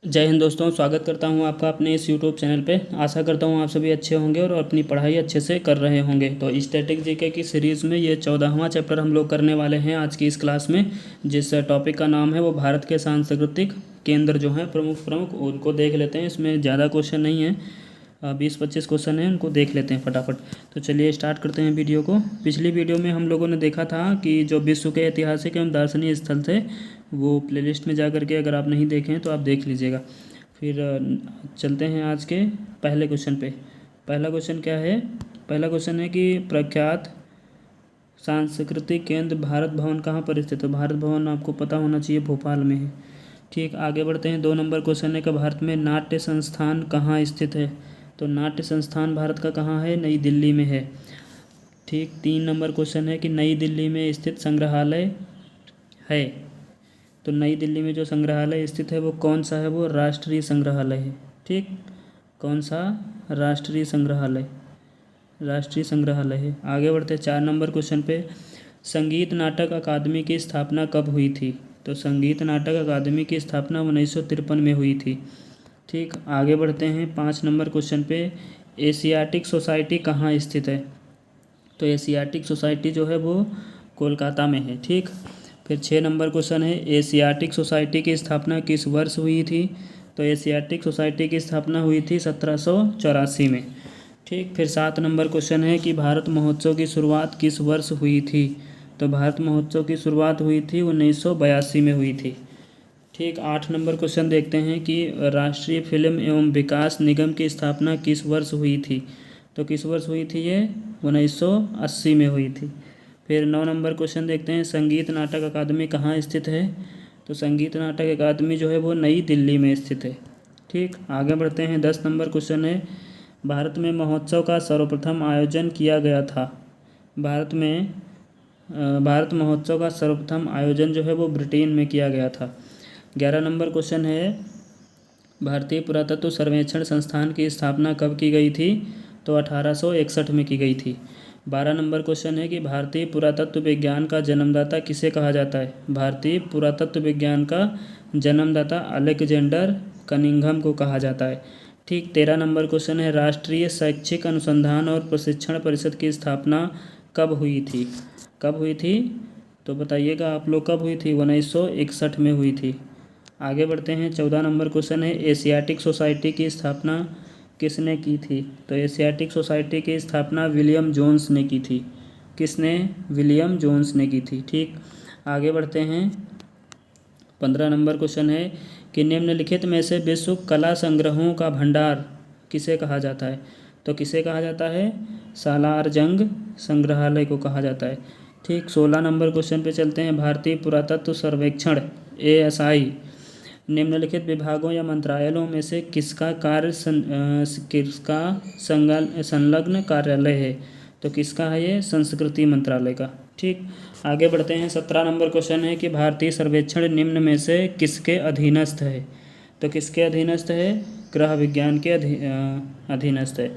जय हिंद दोस्तों, स्वागत करता हूं आपका अपने इस यूट्यूब चैनल पे। आशा करता हूं आप सभी अच्छे होंगे और अपनी पढ़ाई अच्छे से कर रहे होंगे। तो स्टैटिक जीके की सीरीज़ में ये 14वां चैप्टर हम लोग करने वाले हैं आज की इस क्लास में, जिस टॉपिक का नाम है वो भारत के सांस्कृतिक केंद्र जो हैं प्रमुख उनको देख लेते हैं। इसमें ज़्यादा क्वेश्चन नहीं है, 20-25 क्वेश्चन हैं, उनको देख लेते हैं फटाफट। तो चलिए स्टार्ट करते हैं वीडियो को। पिछली वीडियो में हम लोगों ने देखा था कि जो विश्व के ऐतिहासिक एवं दार्शनिक स्थल थे वो प्लेलिस्ट में जा करके अगर आप नहीं देखें तो आप देख लीजिएगा। फिर चलते हैं आज के पहले क्वेश्चन पे। पहला क्वेश्चन क्या है? पहला क्वेश्चन है कि प्रख्यात सांस्कृतिक केंद्र भारत भवन कहाँ पर स्थित है? भारत भवन आपको पता होना चाहिए, भोपाल में है। ठीक, आगे बढ़ते हैं। 2 नंबर क्वेश्चन है कि भारत में नाट्य संस्थान कहाँ स्थित है? तो नाट्य संस्थान भारत का कहाँ है? नई दिल्ली में है। ठीक, 3 नंबर क्वेश्चन है कि नई दिल्ली में स्थित संग्रहालय है, तो नई दिल्ली में जो संग्रहालय स्थित है वो कौन सा है? वो राष्ट्रीय संग्रहालय है। ठीक, कौन सा? राष्ट्रीय संग्रहालय, राष्ट्रीय संग्रहालय है। आगे बढ़ते हैं 4 नंबर क्वेश्चन पे। संगीत नाटक अकादमी की स्थापना कब हुई थी? तो संगीत नाटक अकादमी की स्थापना 1953 में हुई थी। ठीक, आगे बढ़ते हैं 5 नंबर क्वेश्चन पे। एशियाटिक सोसाइटी कहाँ स्थित है? तो एशियाटिक सोसाइटी जो है वो कोलकाता में है। ठीक, फिर 6 नंबर क्वेश्चन है, एशियाटिक सोसाइटी की स्थापना किस वर्ष हुई थी? तो एशियाटिक सोसाइटी की स्थापना हुई थी 1784 में। ठीक, फिर 7 नंबर क्वेश्चन है कि भारत महोत्सव की शुरुआत किस वर्ष हुई थी? तो भारत महोत्सव की शुरुआत हुई थी 1982 में हुई थी। ठीक, 8 नंबर क्वेश्चन देखते हैं कि राष्ट्रीय फिल्म एवं विकास निगम की स्थापना किस वर्ष हुई थी? तो किस वर्ष हुई थी? ये 1980 में हुई थी। फिर 9 नंबर क्वेश्चन देखते हैं, संगीत नाटक अकादमी कहाँ स्थित है? तो संगीत नाटक अकादमी जो है वो नई दिल्ली में स्थित है। ठीक, आगे बढ़ते हैं। 10 नंबर क्वेश्चन है, भारत में महोत्सव का सर्वप्रथम आयोजन किया गया था। भारत महोत्सव का सर्वप्रथम आयोजन जो है वो ब्रिटेन में किया गया था। 11 नंबर क्वेश्चन है, भारतीय पुरातत्व सर्वेक्षण संस्थान की स्थापना कब की गई थी? तो 1861 में की गई थी। 12 नंबर क्वेश्चन है कि भारतीय पुरातत्व विज्ञान का जन्मदाता किसे कहा जाता है? भारतीय पुरातत्व विज्ञान का जन्मदाता अलेक्जेंडर कनिंघम को कहा जाता है। ठीक, 13 नंबर क्वेश्चन है, राष्ट्रीय शैक्षिक अनुसंधान और प्रशिक्षण परिषद की स्थापना कब हुई थी? कब हुई थी? तो बताइएगा आप लोग, कब हुई थी? 1961 में हुई थी। आगे बढ़ते हैं। 14 नंबर क्वेश्चन है, एशियाटिक सोसाइटी की स्थापना किसने की थी? तो एशियाटिक सोसाइटी की स्थापना विलियम जोन्स ने की थी। किसने? विलियम जोन्स ने की थी। ठीक, आगे बढ़ते हैं। 15 नंबर क्वेश्चन है कि निम्नलिखित में से विश्व कला संग्रहों का भंडार किसे कहा जाता है? तो किसे कहा जाता है? सालारजंग संग्रहालय को कहा जाता है। ठीक, 16 नंबर क्वेश्चन पे चलते हैं। भारतीय पुरातत्व सर्वेक्षण ASI निम्नलिखित विभागों या मंत्रालयों में से किसका संलग्न कार्यालय है? तो किसका है ये? संस्कृति मंत्रालय का। ठीक, आगे बढ़ते हैं। 17 नंबर क्वेश्चन है कि भारतीय सर्वेक्षण निम्न में से किसके अधीनस्थ है? तो किसके अधीनस्थ है? गृह विज्ञान के अधीनस्थ है।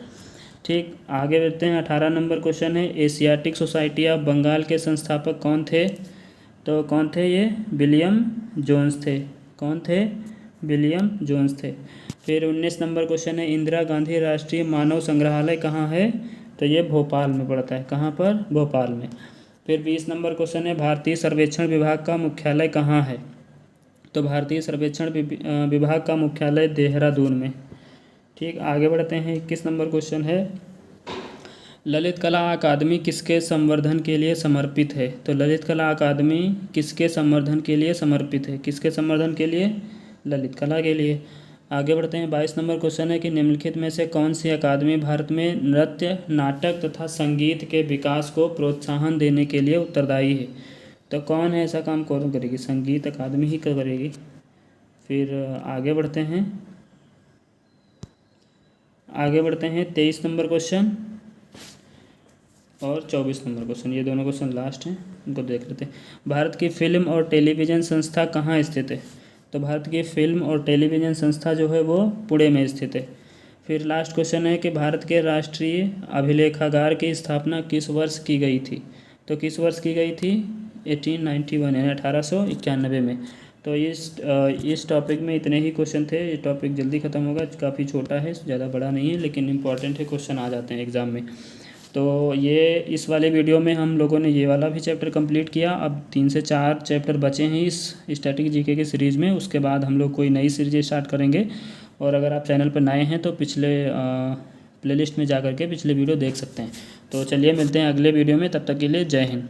ठीक, आगे बढ़ते हैं। 18 नंबर क्वेश्चन है, एशियाटिक सोसाइटी ऑफ बंगाल के संस्थापक कौन थे? तो कौन थे ये? विलियम जोन्स थे। कौन थे? विलियम जोन्स थे। फिर 19 नंबर क्वेश्चन है, इंदिरा गांधी राष्ट्रीय मानव संग्रहालय कहाँ है? तो ये भोपाल में पड़ता है। कहाँ पर? भोपाल में। फिर 20 नंबर क्वेश्चन है, भारतीय सर्वेक्षण विभाग का मुख्यालय कहाँ है? तो भारतीय सर्वेक्षण विभाग का मुख्यालय देहरादून में। ठीक, आगे बढ़ते हैं। 21 नंबर क्वेश्चन है, ललित कला अकादमी किसके संवर्धन के लिए समर्पित है? तो ललित कला अकादमी किसके संवर्धन के लिए समर्पित है? किसके संवर्धन के लिए? ललित कला के लिए। आगे बढ़ते हैं। 22 नंबर क्वेश्चन है कि निम्नलिखित में से कौन सी अकादमी भारत में नृत्य, नाटक तथा संगीत के विकास को प्रोत्साहन देने के लिए उत्तरदायी है? तो कौन है ऐसा काम? कौन करेगी? संगीत अकादमी ही करेगी। फिर आगे बढ़ते हैं। 23 नंबर क्वेश्चन और 24 नंबर क्वेश्चन, ये दोनों क्वेश्चन लास्ट हैं, इनको देख लेते हैं। भारत की फिल्म और टेलीविज़न संस्था कहाँ स्थित है? तो भारत की फिल्म और टेलीविज़न संस्था जो है वो पुणे में स्थित है। फिर लास्ट क्वेश्चन है कि भारत के राष्ट्रीय अभिलेखागार की स्थापना किस वर्ष की गई थी? तो किस वर्ष की गई थी? 1891 यानी 1891 में। तो इस टॉपिक में इतने ही क्वेश्चन थे। ये टॉपिक जल्दी ख़त्म होगा, काफ़ी छोटा है, ज़्यादा बड़ा नहीं है, लेकिन इम्पॉर्टेंट है, क्वेश्चन आ जाते हैं एग्ज़ाम में। तो ये इस वाले वीडियो में हम लोगों ने ये वाला भी चैप्टर कंप्लीट किया। अब 3 से 4 चैप्टर बचे हैं इस स्टैटिक जीके की सीरीज़ में। उसके बाद हम लोग कोई नई सीरीज स्टार्ट करेंगे। और अगर आप चैनल पर नए हैं तो पिछले प्लेलिस्ट में जा कर के पिछले वीडियो देख सकते हैं। तो चलिए मिलते हैं अगले वीडियो में, तब तक के लिए जय हिंद।